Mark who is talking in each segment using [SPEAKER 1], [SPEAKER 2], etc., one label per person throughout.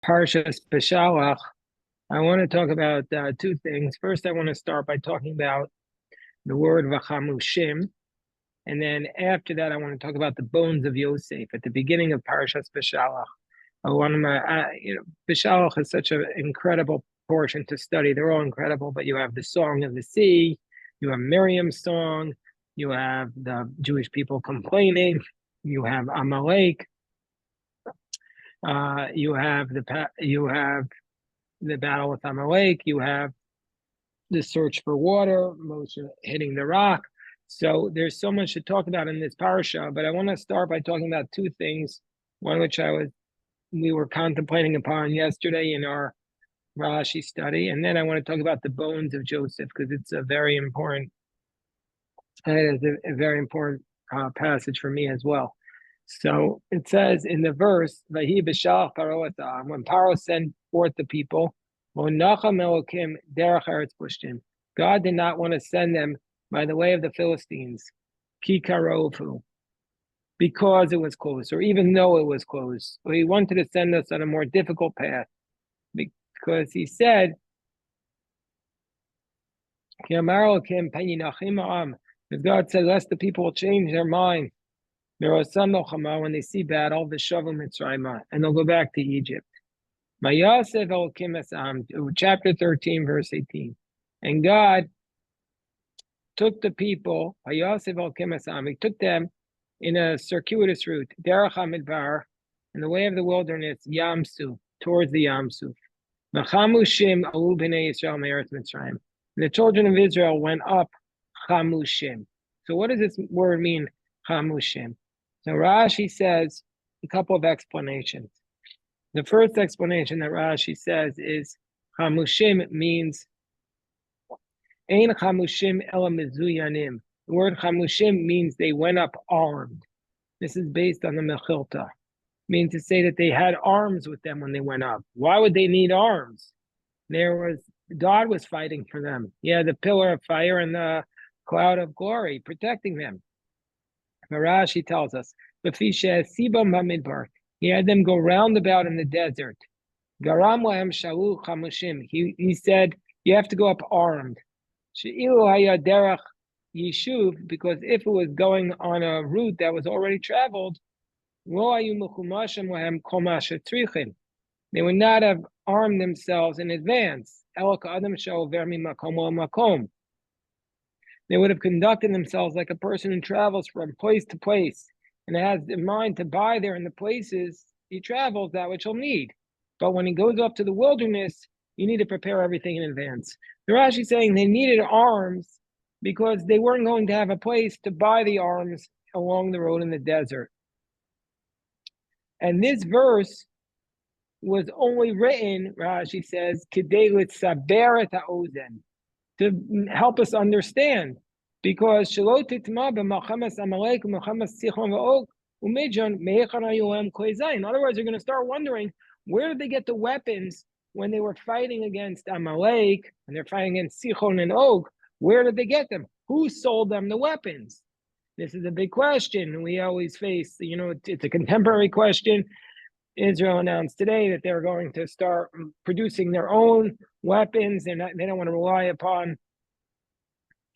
[SPEAKER 1] Parshas Beshalach, I want to talk about two things. First, I want to start by talking about the word vachamushim, and then after that, I want to talk about the bones of Yosef at the beginning of Parshas Beshalach. One of my, Beshalach is such an incredible portion to study. They're all incredible, but you have the Song of the Sea, you have Miriam's song, you have the Jewish people complaining, you have Amalek, you have the battle with Amalek, you have the search for water, Moshe hitting the rock. So there's so much to talk about in this parasha, but I want to start by talking about two things. One which we were contemplating upon yesterday in our Rashi study, and then I want to talk about the bones of Joseph because it's a very important, passage for me as well. So it says in the verse, "Vahi b'shalach Paro etam," when Paro sent forth the people, "Monacham Elokim derech eretz Plishtim." God did not want to send them by the way of the Philistines, ki karovu, because it was close, or even though it was close. So he wanted to send us on a more difficult path, because he said, "Ki amar Elokim pen yinachim ha'am," because God said, lest the people will change their mind. When they see battle, and they'll go back to Egypt. Chapter 13, verse 18. And God took the people, he took them in a circuitous route, Derech HaMidbar, in the way of the wilderness, Yamsu, towards the Yamsuf. And the children of Israel went up Chamushim. So what does this word mean, Chamushim? So Rashi says a couple of explanations. The first explanation that Rashi says is Chamushim means Ein Chamushim Ela Mizuyanim. The word Chamushim means they went up armed. This is based on the Mechilta. Means to say that they had arms with them when they went up. Why would they need arms? God was fighting for them. Yeah, the pillar of fire and the cloud of glory protecting them. Rashi tells us, he had them go round about in the desert. He said, you have to go up armed. Because if it was going on a route that was already traveled, they would not have armed themselves in advance. They would have conducted themselves like a person who travels from place to place and has in mind to buy there in the places he travels that which he'll need. But when he goes off to the wilderness, you need to prepare everything in advance. The Rashi is saying they needed arms because they weren't going to have a place to buy the arms along the road in the desert. And this verse was only written, Rashi says, Kidei litzaber et ha'ozen, to help us understand, because in other words, they're going to start wondering, where did they get the weapons when they were fighting against Amalek and they're fighting against Sichon and Og? Where did they get them? Who sold them the weapons? This is a big question we always face. It's a contemporary question. Israel announced today that they're going to start producing their own weapons, and they don't want to rely upon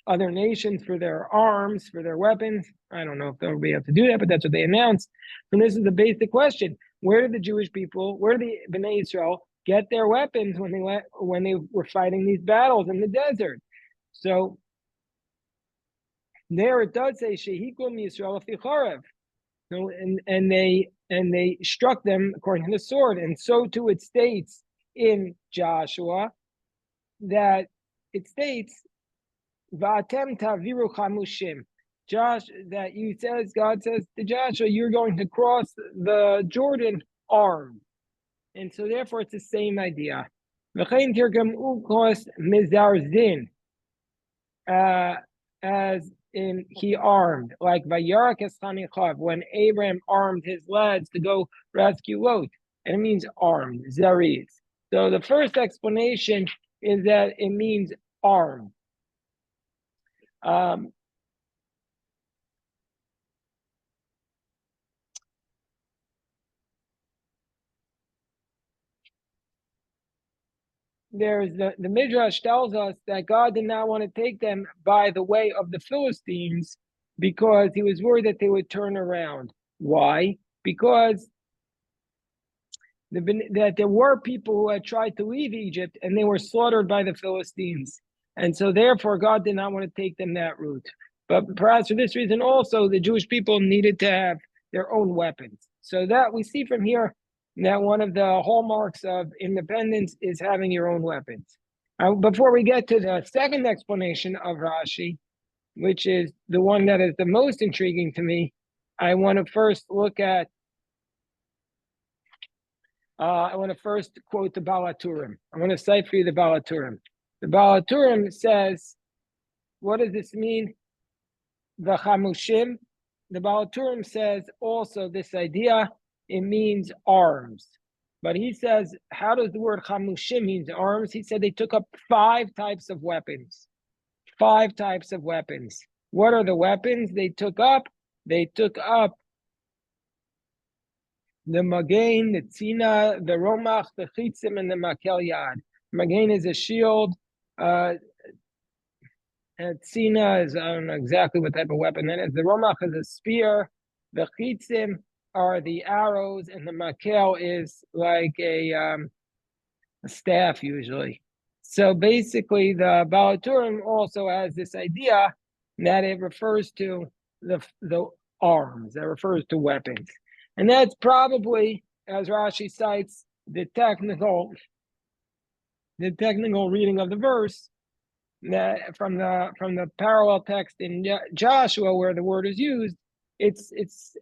[SPEAKER 1] other nations for their arms, for their weapons. I don't know if they'll be able to do that, but that's what they announced. And this is the basic question: where did the Jewish people, where did the Bnei Israel get their weapons when they were fighting these battles in the desert? So there it does say Shehikum Yisrael Ficharev. So, and they struck them according to the sword, and so too it states in Joshua that it states Va'atem taviru chamushim. God says to Joshua, you're going to cross the Jordan armed, and so therefore it's the same idea. V'chein tirgam ukos mizarzin, as in he armed, like Vayarak Eschanichav, when Abraham armed his lads to go rescue Lot. And it means armed, Zariz. So the first explanation is that it means armed. there's the Midrash tells us that God did not want to take them by the way of the Philistines because he was worried that they would turn around. Why? Because that there were people who had tried to leave Egypt and they were slaughtered by the Philistines. And so therefore God did not want to take them that route. But perhaps for this reason also, the Jewish people needed to have their own weapons. So that we see from here that one of the hallmarks of independence is having your own weapons. Before we get to the second explanation of Rashi, which is the one that is the most intriguing to me, I want to first look at I want to first quote the Balaturim. I want to cite for you the Balaturim. The Balaturim says, what does this mean? The Chamushim. The Balaturim says also this idea, it means arms. But he says, how does the word Chamushim mean arms? He said they took up 5 types of weapons. 5 types of weapons. What are the weapons they took up? They took up the Magain, the Tzina, the Romach, the Chitzim, and the Makel Yad. Magain is a shield. And Tzina is, I don't know exactly what type of weapon that is. The Romach is a spear. The Chitzim are the arrows, and the Makel is like a staff usually. So basically, the Balaturim also has this idea that it refers to the arms, that refers to weapons. And that's probably, as Rashi cites, the technical reading of the verse that from the parallel text in Joshua where the word is used. It's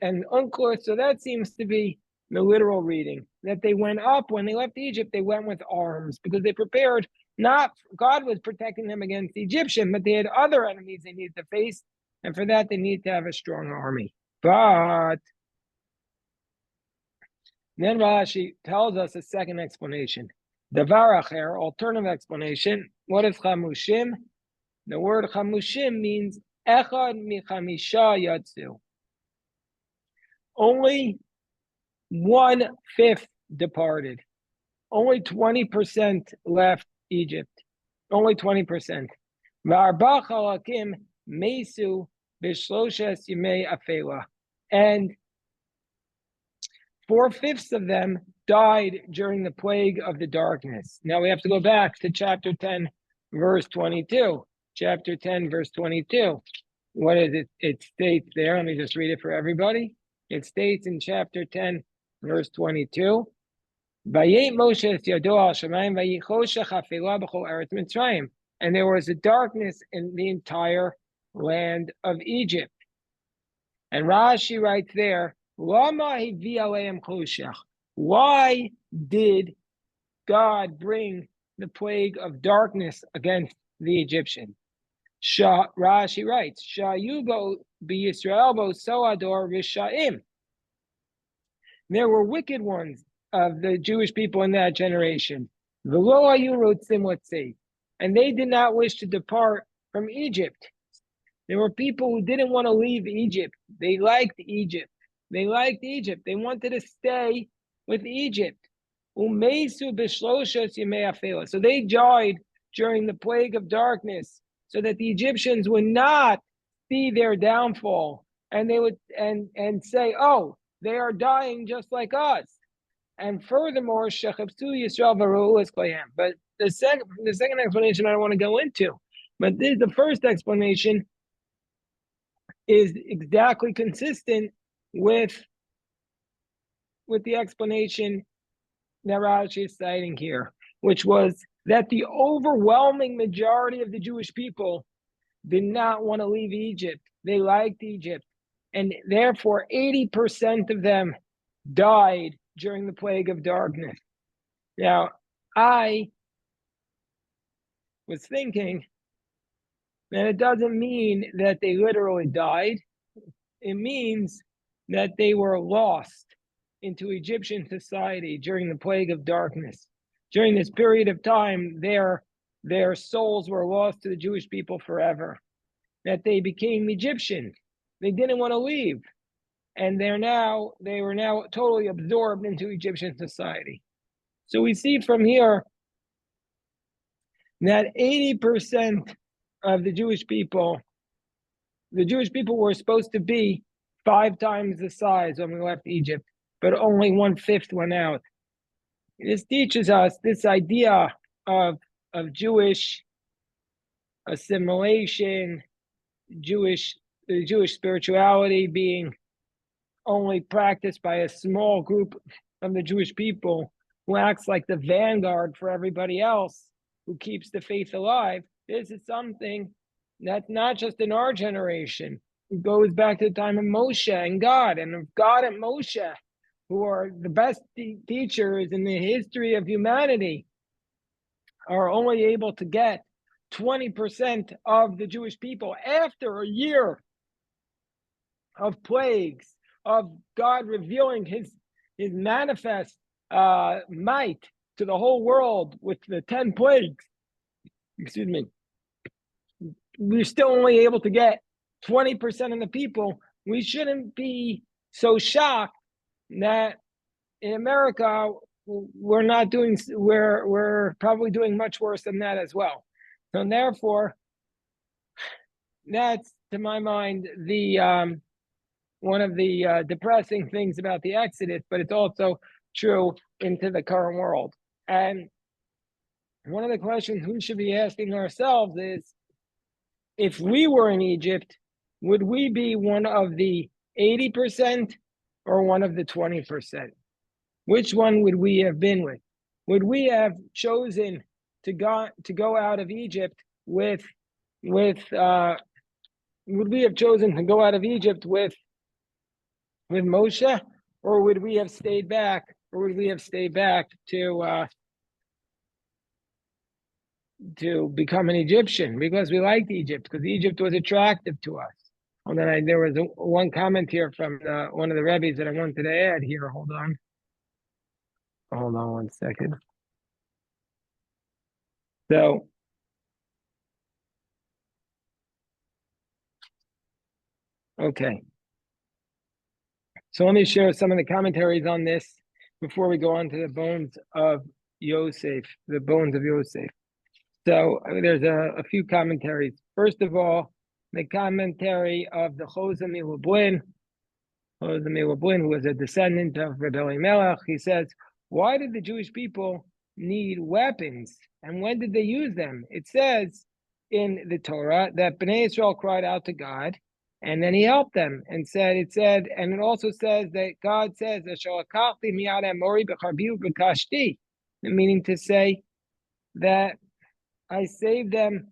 [SPEAKER 1] an unclear. So that seems to be the literal reading, that they went up when they left Egypt. They went with arms because they prepared. Not God was protecting them against the Egyptian, but they had other enemies they needed to face, and for that they need to have a strong army. But then Rashi tells us a second explanation. Davar acher, alternative explanation. What is chamushim? The word chamushim means echad michamisha yatsu. Only 1/5 departed. Only 20% left Egypt. Only 20%. V'arba chalakim mesu b'shloshes yimei afela. And 4/5 of them died during the plague of the darkness. Now we have to go back to chapter 10, verse 22. Chapter 10, verse 22. What is it? It states there. Let me just read it for everybody. It states in chapter 10, verse 22. And there was a darkness in the entire land of Egypt. And Rashi writes there, why did God bring the plague of darkness against the Egyptians? Rashi writes, Shayubo b'Yisrael soador rishaim. There were wicked ones of the Jewish people in that generation. And they did not wish to depart from Egypt. There were people who didn't want to leave Egypt. They liked Egypt. They liked Egypt. They wanted to stay with Egypt. So they died during the plague of darkness, so that the Egyptians would not see their downfall, and they would and say, "Oh, they are dying just like us." And furthermore, but the second explanation I don't want to go into, but the first explanation is exactly consistent with the explanation that Rashi is citing here, which was that the overwhelming majority of the Jewish people did not want to leave Egypt. They liked Egypt. And therefore, 80% of them died during the plague of darkness. Now, I was thinking that it doesn't mean that they literally died. It means that they were lost into Egyptian society during the plague of darkness. During this period of time, their souls were lost to the Jewish people forever. That they became Egyptian. They didn't want to leave. And they were now totally absorbed into Egyptian society. So we see from here that 80% of the Jewish people were supposed to be 5 times the size when we left Egypt, but only 1/5 went out. This teaches us this idea of Jewish assimilation, Jewish spirituality being only practiced by a small group of the Jewish people who acts like the vanguard for everybody else, who keeps the faith alive. This is something that's not just in our generation. It goes back to the time of Moshe and God, and God and Moshe, who are the best teachers in the history of humanity, are only able to get 20% of the Jewish people after a year of plagues, of God revealing his manifest might to the whole world with the 10 plagues. Excuse me. We're still only able to get 20% of the people. We shouldn't be so shocked that in America we're not doing. We're probably doing much worse than that as well. So therefore, that's, to my mind, the one of the depressing things about the Exodus, but it's also true into the current world. And one of the questions we should be asking ourselves is, if we were in Egypt, would we be one of the 80% or one of the 20%? Which one would we have been with? Would we have chosen to go out of Egypt with would we have chosen to go out of Egypt with Moshe, or would we have stayed back, to become an Egyptian because we liked Egypt, because Egypt was attractive to us? And then there was one comment here from one of the rabbis that I wanted to add here. Hold on 1 second. So, okay. So let me share some of the commentaries on this before we go on to the bones of Yosef. So there's a few commentaries. First of all, the commentary of the Chozeh Milublin, who was a descendant of Rebbe Elimelech. He says, why did the Jewish people need weapons, and when did they use them? It says in the Torah that Bnei Israel cried out to God, and then he helped them and and it also says that God says, meaning to say that I saved them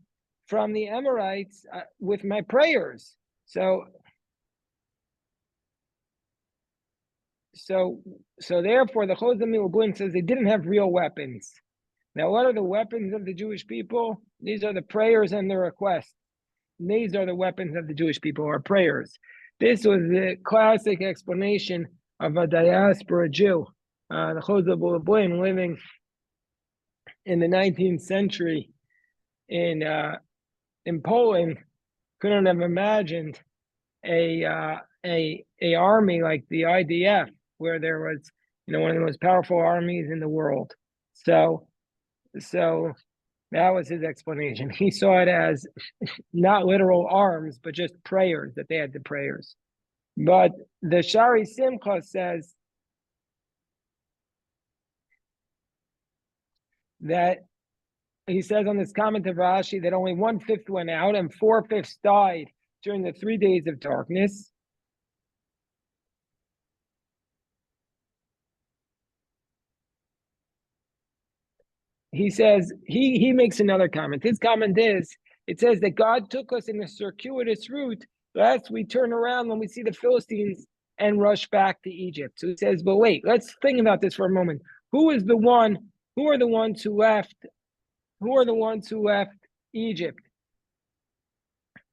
[SPEAKER 1] from the Amorites with my prayers. So therefore, the Chozeh Milublin says they didn't have real weapons. Now, what are the weapons of the Jewish people? These are the prayers and the requests. These are the weapons of the Jewish people, our prayers. This was the classic explanation of a diaspora Jew. The Chozeh Milublin, living in the 19th century in Poland, couldn't have imagined a army like the IDF, where there was, one of the most powerful armies in the world. So that was his explanation. He saw it as not literal arms, but just prayers, that they had the prayers. But the Shari Simcha says that, he says on this comment of Rashi, that only 1/5 went out and 4/5 died during the 3 days of darkness. He says, he makes another comment. His comment is, it says that God took us in a circuitous route, lest we turn around when we see the Philistines and rush back to Egypt. So he says, but wait, let's think about this for a moment. Who are the ones who left Egypt?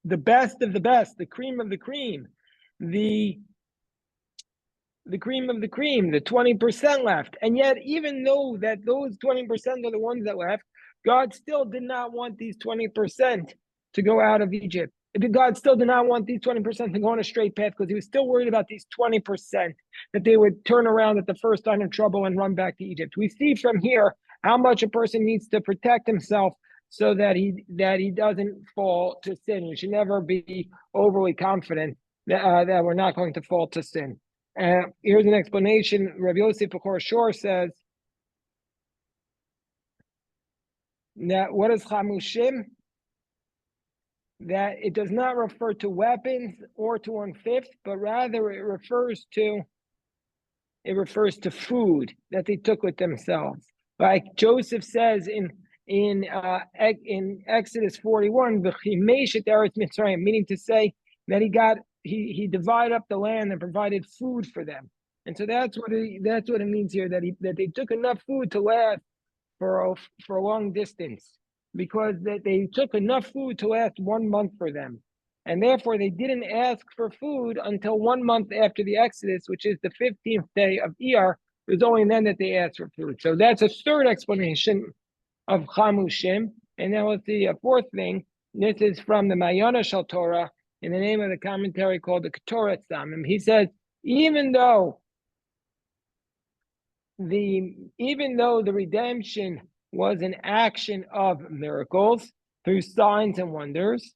[SPEAKER 1] The best of the best, the cream of the cream, the cream of the cream, the 20% left. And yet, even though that those 20% are the ones that left, God still did not want these 20% to go out of Egypt. God still did not want these 20% to go on a straight path, because he was still worried about these 20% that they would turn around at the first sign of trouble and run back to Egypt. We see from here how much a person needs to protect himself so that he doesn't fall to sin. We should never be overly confident that we're not going to fall to sin. Here's an explanation. Rabbi Yosef Bechor Shor says that what is chamushim? That it does not refer to weapons or to 1/5, but rather it refers to food that they took with themselves. Like Joseph says in Exodus 41, meaning to say that he divided up the land and provided food for them. And so that's what it means here, that they took enough food to last for a long distance, because they took enough food to last 1 month for them. And therefore, they didn't ask for food until 1 month after the Exodus, which is the 15th day of Iyar. It was only then that they asked for food. So that's a third explanation of Chamushim. And now let's see a fourth thing. This is from the Mayana Shal Torah, in the name of the commentary called the Ketoret Samim. He says, even though the redemption was an action of miracles through signs and wonders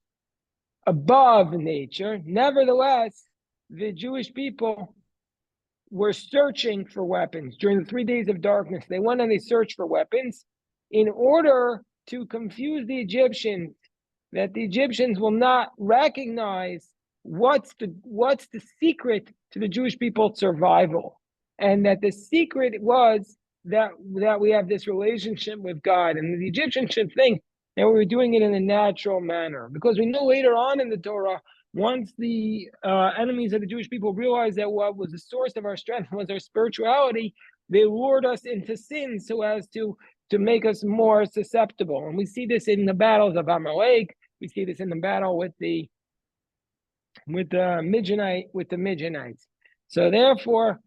[SPEAKER 1] above nature, nevertheless, the Jewish people were searching for weapons during the 3 days of darkness. They went and they searched for weapons in order to confuse the Egyptians, that the Egyptians will not recognize what's the secret to the Jewish people's survival. And that the secret was that we have this relationship with God. And the Egyptians should think that we were doing it in a natural manner. Because we know later on in the Torah, once the enemies of the Jewish people realized that what was the source of our strength was our spirituality, they lured us into sin so as to make us more susceptible. And we see this in the battles of Amalek. We see this in the battle with the Midianites. So therefore,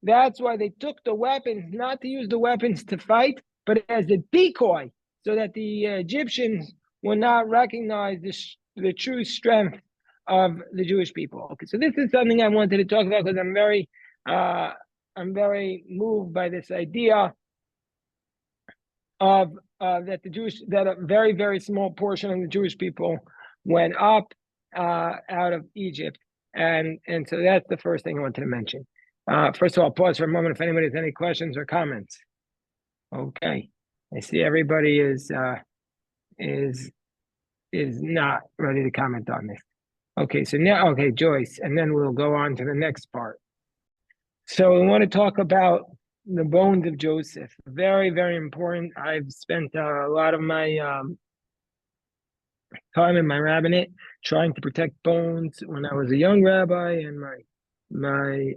[SPEAKER 1] that's why they took the weapons, not to use the weapons to fight, but as a decoy, so that the Egyptians will not recognize the true strength of the Jewish people. Okay, so this is something I wanted to talk about because I'm very moved by this idea of that a very, very small portion of the Jewish people went up out of Egypt, and so that's the first thing I wanted to mention. First of all, pause for a moment if anybody has any questions or comments. Okay, I see everybody is not ready to comment on this. Okay, so now, okay, Joyce, and then we'll go on to the next part. So we want to talk about the bones of Joseph. Very, very important. I've spent a lot of my time in my rabbinate trying to protect bones when I was a young rabbi, and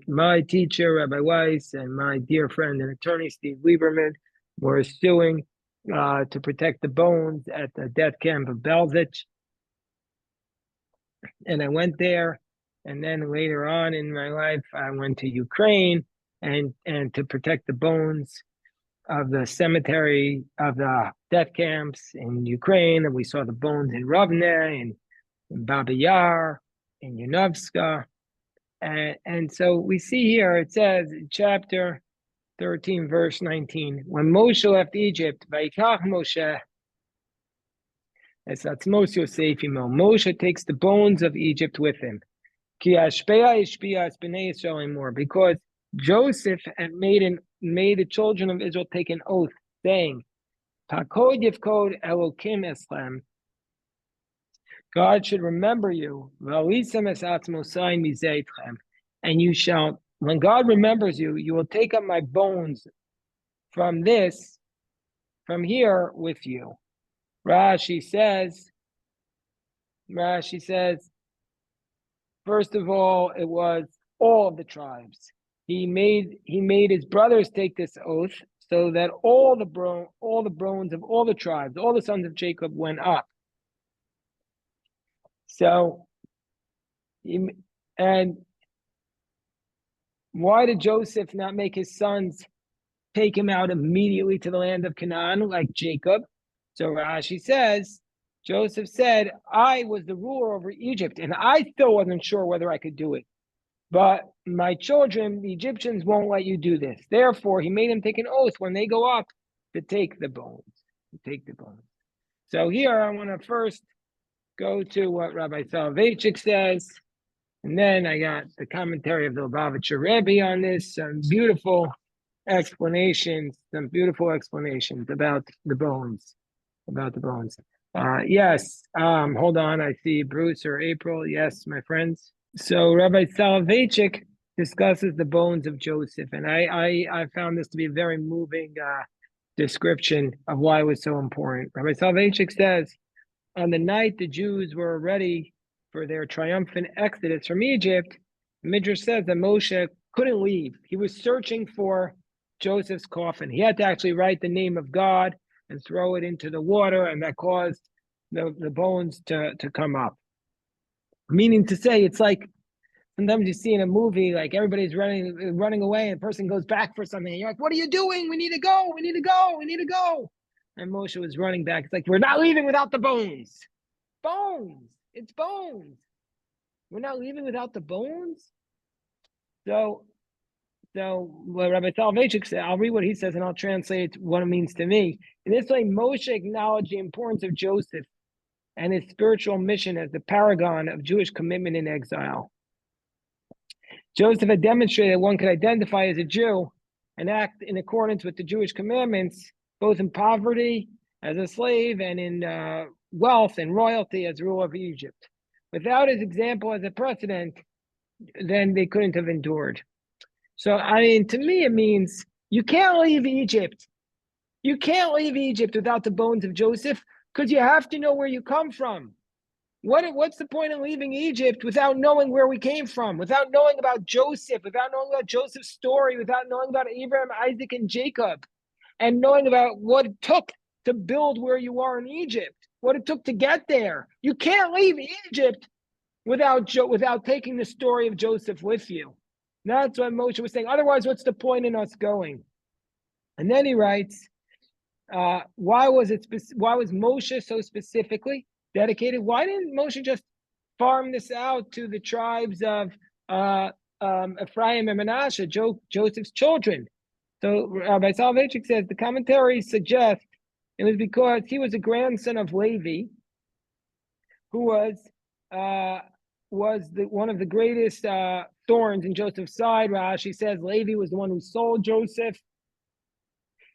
[SPEAKER 1] my teacher, Rabbi Weiss, and my dear friend and attorney, Steve Lieberman, were suing to protect the bones at the death camp of Belzec. And I went there, and then later on in my life, I went to Ukraine and to protect the bones of the cemetery of the death camps in Ukraine. And we saw the bones in Rovne and in Baba Yar, in Yunovska. And so we see here, it says in chapter 13, verse 19, when Moshe left Egypt, Vayikach Moshe, Moshe takes the bones of Egypt with him. Because Joseph had made the children of Israel take an oath, saying, God should remember you, and you shall, when God remembers you, you will take up my bones from here with you. Rashi says, first of all, it was all of the tribes. He made his brothers take this oath so that all the bones of all the tribes, all the sons of Jacob went up. So, and why did Joseph not make his sons take him out immediately to the land of Canaan like Jacob? So Rashi says, Joseph said, I was the ruler over Egypt, and I still wasn't sure whether I could do it. But my children, the Egyptians, won't let you do this. Therefore, he made them take an oath when they go up to take the bones. So here I want to first go to what Rabbi Soloveitchik says, and then I got the commentary of the Lubavitcher Rebbe on this. Some beautiful explanations about the bones. Yes. Hold on. I see Bruce or April. Yes, my friends. So Rabbi Soloveitchik discusses the bones of Joseph, and I found this to be a very moving description of why it was so important. Rabbi Soloveitchik says, on the night the Jews were ready for their triumphant exodus from Egypt, Midrash says that Moshe couldn't leave. He was searching for Joseph's coffin. He had to actually write the name of God and throw it into the water, and that caused the bones to come up. Meaning to say, it's like sometimes you see in a movie, like everybody's running away, and a person goes back for something, and you're like, what are you doing? We need to go. And Moshe was running back. It's like, we're not leaving without the bones. Bones. It's bones. We're not leaving without the bones. So what Rabbi Soloveitchik said, I'll read what he says and I'll translate what it means to me. In this way, Moshe acknowledged the importance of Joseph and his spiritual mission as the paragon of Jewish commitment in exile. Joseph had demonstrated that one could identify as a Jew and act in accordance with the Jewish commandments, both in poverty as a slave and in wealth and royalty as ruler of Egypt. Without his example as a precedent, then they couldn't have endured. So, I mean, to me, it means you can't leave Egypt. You can't leave Egypt without the bones of Joseph, because you have to know where you come from. What's the point of leaving Egypt without knowing where we came from, without knowing about Joseph, without knowing about Joseph's story, without knowing about Abraham, Isaac, and Jacob, and knowing about what it took to build where you are in Egypt, what it took to get there? You can't leave Egypt without taking the story of Joseph with you. That's what Moshe was saying. Otherwise, what's the point in us going? And then he writes, why was Moshe so specifically dedicated? Why didn't Moshe just farm this out to the tribes of Ephraim and Manasseh, Joseph's children? So Rabbi Soloveitchik says the commentary suggests it was because he was a grandson of Levi, who was one of the greatest thorns in Joseph's side. Rashi says Levi was the one who sold Joseph.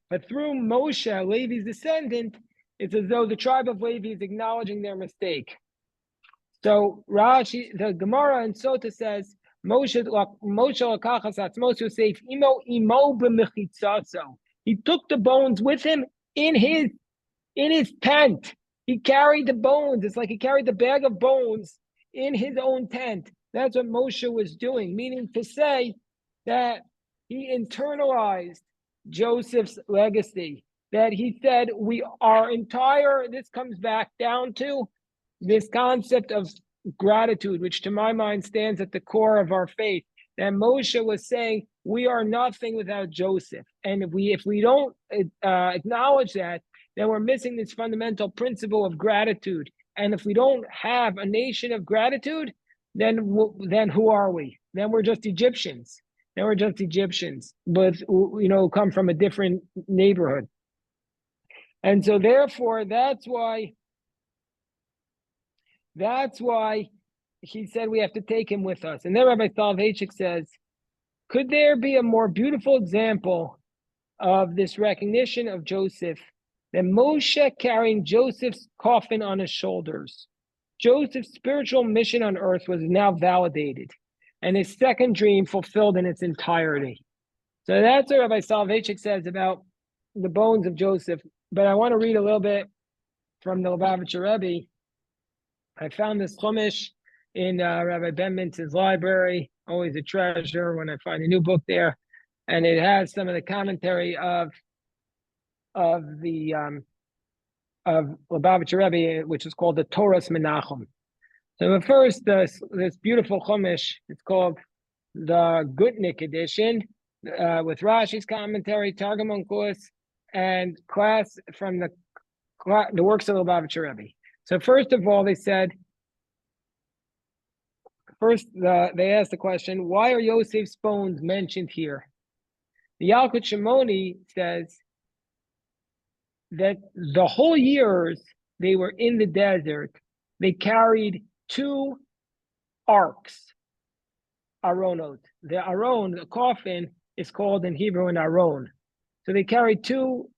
[SPEAKER 1] But through Moshe, Levi's descendant, it's as though the tribe of Levi is acknowledging their mistake. So Rashi, the Gemara in Sota says, Moshe lakachas atzmos safe imo b'mechitzaso. He took the bones with him in his tent. He carried the bones. It's like he carried the bag of bones in his own tent. That's what Moshe was doing, meaning to say that he internalized Joseph's legacy, that he said this comes back down to this concept of gratitude, which to my mind stands at the core of our faith, that Moshe was saying we are nothing without Joseph. And if we don't acknowledge that, then we're missing this fundamental principle of gratitude. And if we don't have a nation of gratitude, then who are we? Then we're just Egyptians. But come from a different neighborhood. And so therefore, that's why he said we have to take him with us. And then Rabbi Soloveitchik says, could there be a more beautiful example of this recognition of Joseph than Moshe carrying Joseph's coffin on his shoulders? Joseph's spiritual mission on earth was now validated, and his second dream fulfilled in its entirety. So that's what Rabbi Soloveitchik says about the bones of Joseph. But I want to read a little bit from the Lubavitcher Rebbe. I found this chumash in Rabbi Ben Mintz's library. Always a treasure when I find a new book there, and it has some of the commentary of Lubavitcher Rebbe, which is called the Torah's Menachem. So first, this beautiful chumash, it's called the Gutnik edition, with Rashi's commentary, Targum Onkelos, and class from the works of the Lubavitcher Rebbe. So first of all, they asked the question, why are Yosef's bones mentioned here? The Yalkut Shimoni says that the whole years they were in the desert, they carried 2 arks, aronot. The aron, the coffin, is called in Hebrew an aron. So they carried two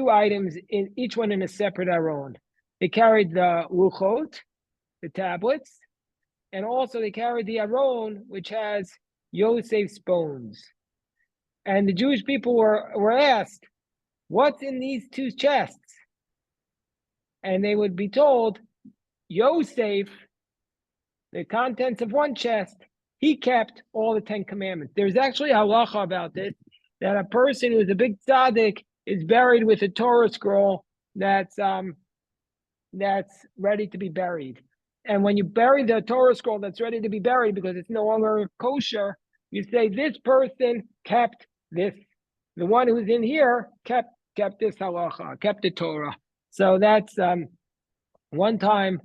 [SPEAKER 1] items, in each one in a separate aron. They carried the luchot, the tablets, and also they carried the aron, which has Yosef's bones. And the Jewish people were asked, what's in these 2 chests? And they would be told, Yosef, the contents of one chest, he kept all the 10 commandments. There's actually a halacha about this, that a person who is a big tzaddik is buried with a Torah scroll that's ready to be buried. And when you bury the Torah scroll that's ready to be buried because it's no longer kosher, you say this person kept this. The one who's in here kept this halacha, kept the Torah. So that's one time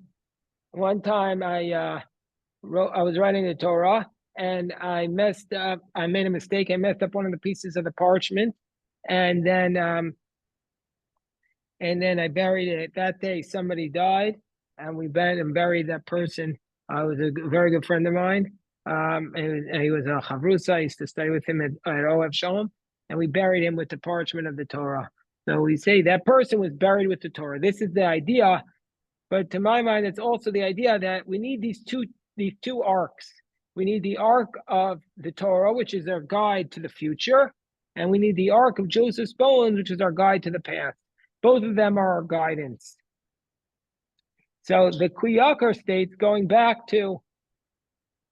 [SPEAKER 1] I was writing the Torah and I messed up. I made a mistake. I messed up one of the pieces of the parchment, and then I buried it. That day, somebody died, and we went and buried that person. It was a very good friend of mine. And he was a chavrusa. I used to study with him at OF Shalom, and we buried him with the parchment of the Torah. So we say that person was buried with the Torah. This is the idea, but to my mind, it's also the idea that we need these two arcs. We need the ark of the Torah, which is our guide to the future, and we need the ark of Joseph's bones, which is our guide to the past. Both of them are our guidance. So the Kli Yakar states, going back to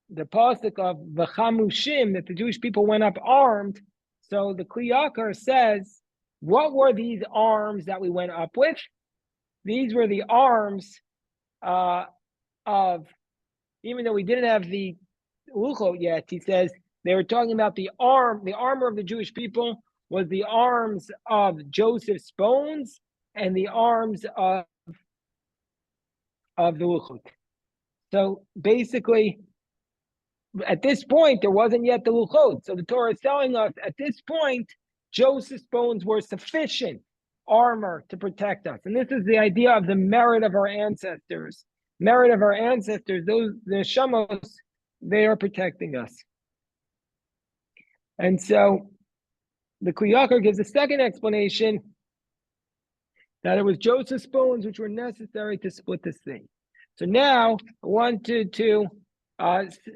[SPEAKER 1] the pasuk of V'chamushim, that the Jewish people went up armed. So the Kli Yakar says, what were these arms that we went up with? These were the arms of, even though we didn't have the luchot yet, he says they were talking about the armor of the Jewish people was the arms of Joseph's bones and the arms of the luchot. So basically, at this point, there wasn't yet the luchot. So the Torah is telling us at this point, Joseph's bones were sufficient armor to protect us. And this is the idea of the merit of our ancestors. Merit of our ancestors, those the shamos, they are protecting us. And so the Kli Yakar gives a second explanation that it was Joseph's bones which were necessary to split the sea. So now I wanted to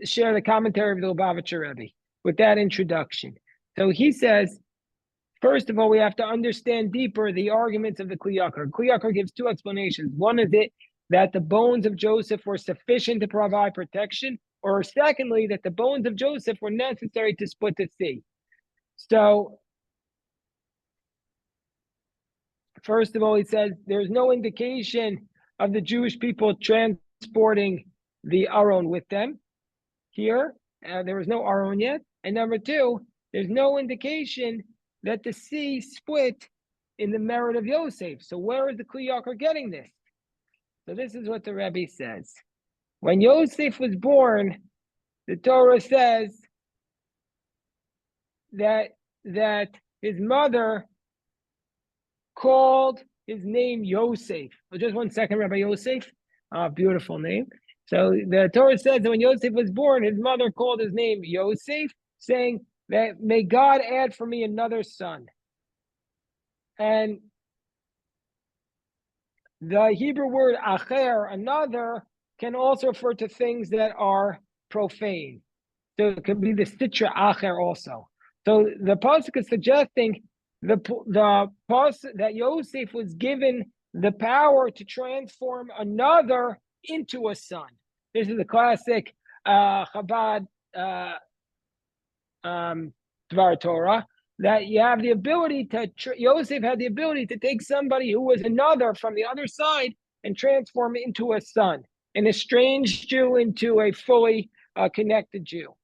[SPEAKER 1] share the commentary of the Lubavitcher Rebbe with that introduction. So he says, first of all, we have to understand deeper the arguments of the Kli Yakar. Kli Yakar gives 2 explanations. One is that the bones of Joseph were sufficient to provide protection, or secondly, that the bones of Joseph were necessary to split the sea. So, first of all, he says there's no indication of the Jewish people transporting the Aron with them here. There was no Aron yet. And number 2, there's no indication that the sea split in the merit of Yosef. So where is the Kli Yakar getting this? So this is what the Rebbe says. When Yosef was born, the Torah says that his mother called his name Yosef. Oh, just one second, Rabbi Yosef. Beautiful name. So the Torah says that when Yosef was born, his mother called his name Yosef, saying that may God add for me another son. And the Hebrew word acher, another, can also refer to things that are profane. So it could be the sitra acher also. So the pasuk is suggesting the pasuk that Yosef was given the power to transform another into a son. This is the classic Chabad Dvar Torah, that you have the ability to, Yosef had the ability to take somebody who was another from the other side and transform into a son, an estranged Jew into a fully connected Jew.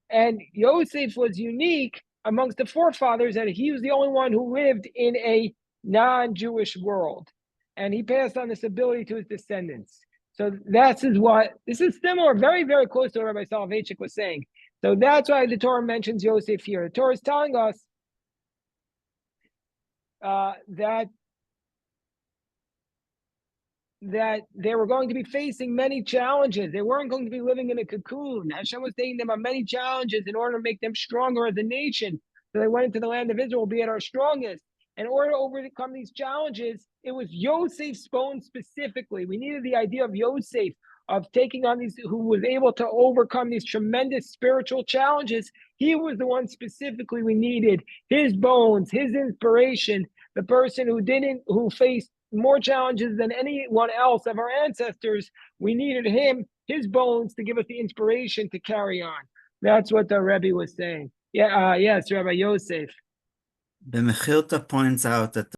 [SPEAKER 1] And Yosef was unique amongst the forefathers that he was the only one who lived in a non-Jewish world. And he passed on this ability to his descendants. So this is similar, very, very close to what Rabbi Soloveitchik was saying. So that's why the Torah mentions Yosef here. The Torah is telling us that they were going to be facing many challenges. They weren't going to be living in a cocoon. Hashem was taking them on many challenges in order to make them stronger as a nation. So they went into the land of Israel, be at our strongest. In order to overcome these challenges, it was Yosef's bones specifically. We needed the idea of Yosef, of taking on these, who was able to overcome these tremendous spiritual challenges. He was the one specifically we needed. His bones, his inspiration, the person who faced more challenges than anyone else of our ancestors. We needed him, his bones, to give us the inspiration to carry on. That's what the Rebbe was saying. Yes, Rabbi Yosef.
[SPEAKER 2] The Mechilta points out that